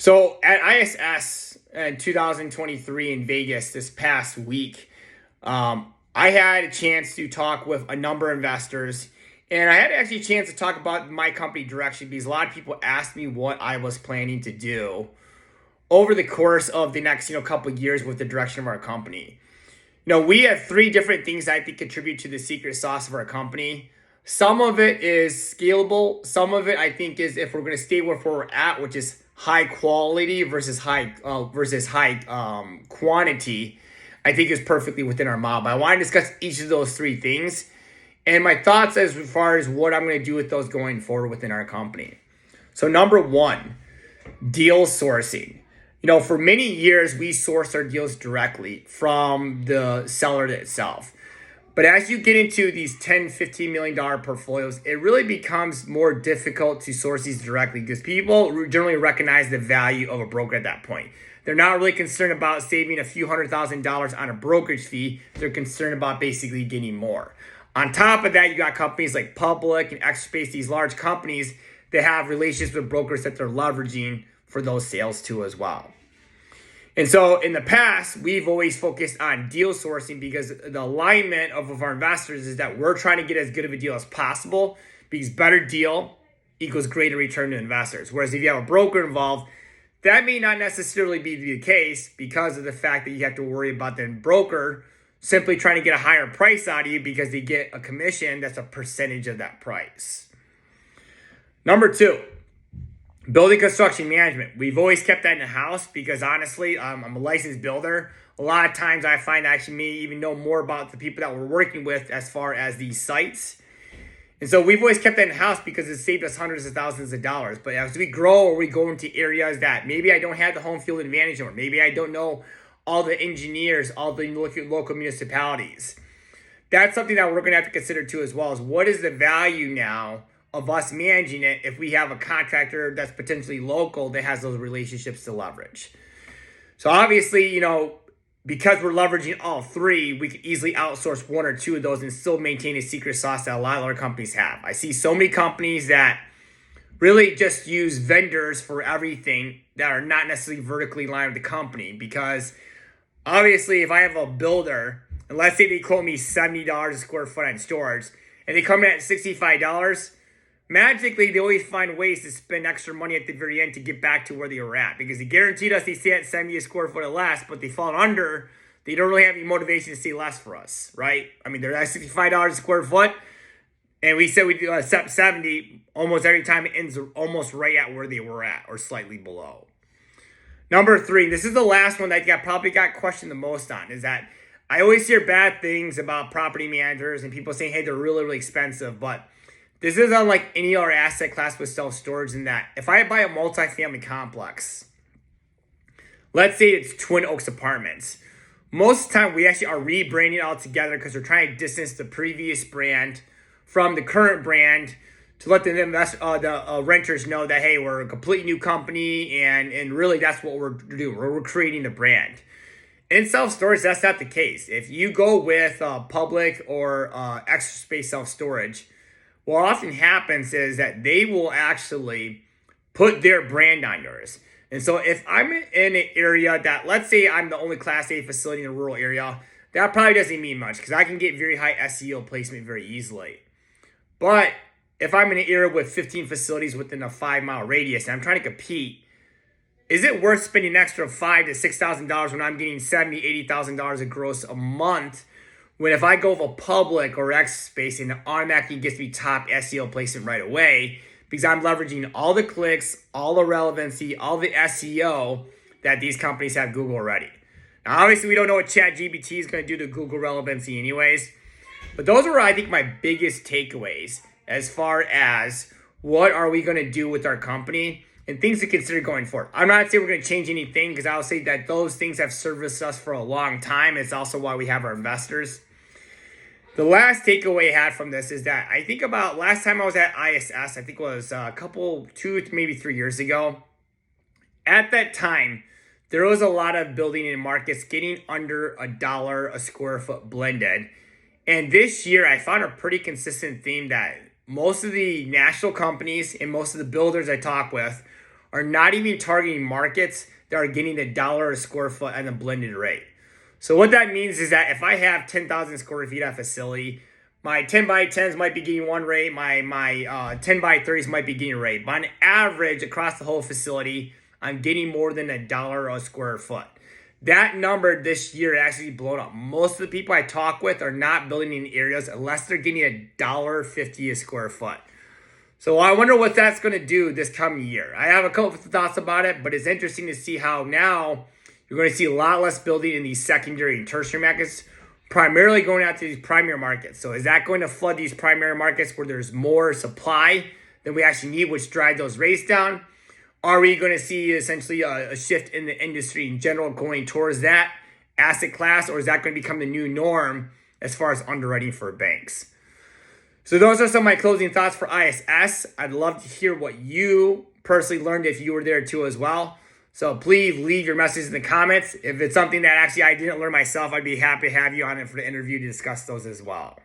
So at ISS in 2023 in Vegas this past week, I had a chance to talk with a number of investors, and I had actually a chance to talk about my company direction because a lot of people asked me what I was planning to do over the course of the next couple of years with the direction of our company. We have three different things I think contribute to the secret sauce of our company. Some of it is scalable. Some of it I think is if we're going to stay where we're at, which is high quality versus high quantity, I think is perfectly within our model. But I want to discuss each of those three things and my thoughts as far as what I'm going to do with those going forward within our company. So number one, deal sourcing. For many years, we sourced our deals directly from the seller itself. But as you get into these $10, $15 million portfolios, it really becomes more difficult to source these directly because people generally recognize the value of a broker at that point. They're not really concerned about saving a few $100,000 on a brokerage fee. They're concerned about basically getting more. On top of that, you got companies like Public and Extra Space, these large companies that have relationships with brokers that they're leveraging for those sales too as well. And so in the past, we've always focused on deal sourcing because the alignment of our investors is that we're trying to get as good of a deal as possible because better deal equals greater return to investors. Whereas if you have a broker involved, that may not necessarily be the case because of the fact that you have to worry about the broker simply trying to get a higher price out of you because they get a commission that's a percentage of that price. Number two, building construction management. We've always kept that in the house because honestly, I'm a licensed builder. A lot of times I find I actually may even know more about the people that we're working with as far as these sites. And so we've always kept that in the house because it saved us hundreds of thousands of dollars. But as we grow or we go into areas that maybe I don't have the home field advantage or maybe I don't know all the engineers, all the local municipalities. That's something that we're going to have to consider too as well is what is the value now of us managing it if we have a contractor that's potentially local that has those relationships to leverage. So obviously, because we're leveraging all three, we could easily outsource one or two of those and still maintain a secret sauce that a lot of other companies have. I see so many companies that really just use vendors for everything that are not necessarily vertically aligned with the company because obviously if I have a builder, and let's say they quote me $70 a square foot on storage and they come in at $65, magically, they always find ways to spend extra money at the very end to get back to where they were at because they guaranteed us they stay at 70 a square foot or less, but they fall under. They don't really have any motivation to stay less for us, right? I mean, they're at $65 a square foot, and we said we'd accept 70 almost every time it ends almost right at where they were at or slightly below. Number three, this is the last one that I probably got questioned the most on, is that I always hear bad things about property managers and people saying, hey, they're really, really expensive, but this is unlike any other asset class with self-storage in that if I buy a multifamily complex, let's say it's Twin Oaks Apartments, most of the time we actually are rebranding all together because we're trying to distance the previous brand from the current brand to let the renters know that, hey, we're a completely new company and really that's what we're doing. We're creating the brand. In self-storage, that's not the case. If you go with Public or Extra Space Self-Storage, what often happens is that they will actually put their brand on yours. And so if I'm in an area that, let's say I'm the only Class A facility in a rural area, that probably doesn't mean much because I can get very high SEO placement very easily. But if I'm in an area with 15 facilities within a 5-mile radius and I'm trying to compete, is it worth spending an extra $5,000 to $6,000 when I'm getting $70,000, $80,000 of gross a month? When if I go for Public or X Space and it automatically gets me top SEO placement right away because I'm leveraging all the clicks, all the relevancy, all the SEO that these companies have Google already. Now, obviously, we don't know what ChatGPT is going to do to Google relevancy anyways, but those are, I think, my biggest takeaways as far as what are we going to do with our company and things to consider going forward. I'm not saying we're going to change anything because I'll say that those things have serviced us for a long time. It's also why we have our investors. The last takeaway I had from this is that I think about last time I was at ISS, I think it was two, maybe 3 years ago. At that time, there was a lot of building in markets getting under $1 a square foot blended. And this year, I found a pretty consistent theme that most of the national companies and most of the builders I talk with are not even targeting markets that are getting $1 a square foot at a blended rate. So what that means is that if I have 10,000 square feet at a facility, my 10 by 10s might be getting one rate, my 10 by 30s might be getting a rate. But on average, across the whole facility, I'm getting more than $1 a square foot. That number this year actually blown up. Most of the people I talk with are not building in areas unless they're getting $1.50 a square foot. So I wonder what that's going to do this coming year. I have a couple of thoughts about it, but it's interesting to see how now you're going to see a lot less building in these secondary and tertiary markets, primarily going out to these primary markets. So is that going to flood these primary markets where there's more supply than we actually need, which drive those rates down? Are we going to see essentially a shift in the industry in general going towards that asset class, or is that going to become the new norm as far as underwriting for banks? So those are some of my closing thoughts for ISS. I'd love to hear what you personally learned if you were there too as well. So please leave your messages in the comments. If it's something that actually I didn't learn myself, I'd be happy to have you on it for the interview to discuss those as well.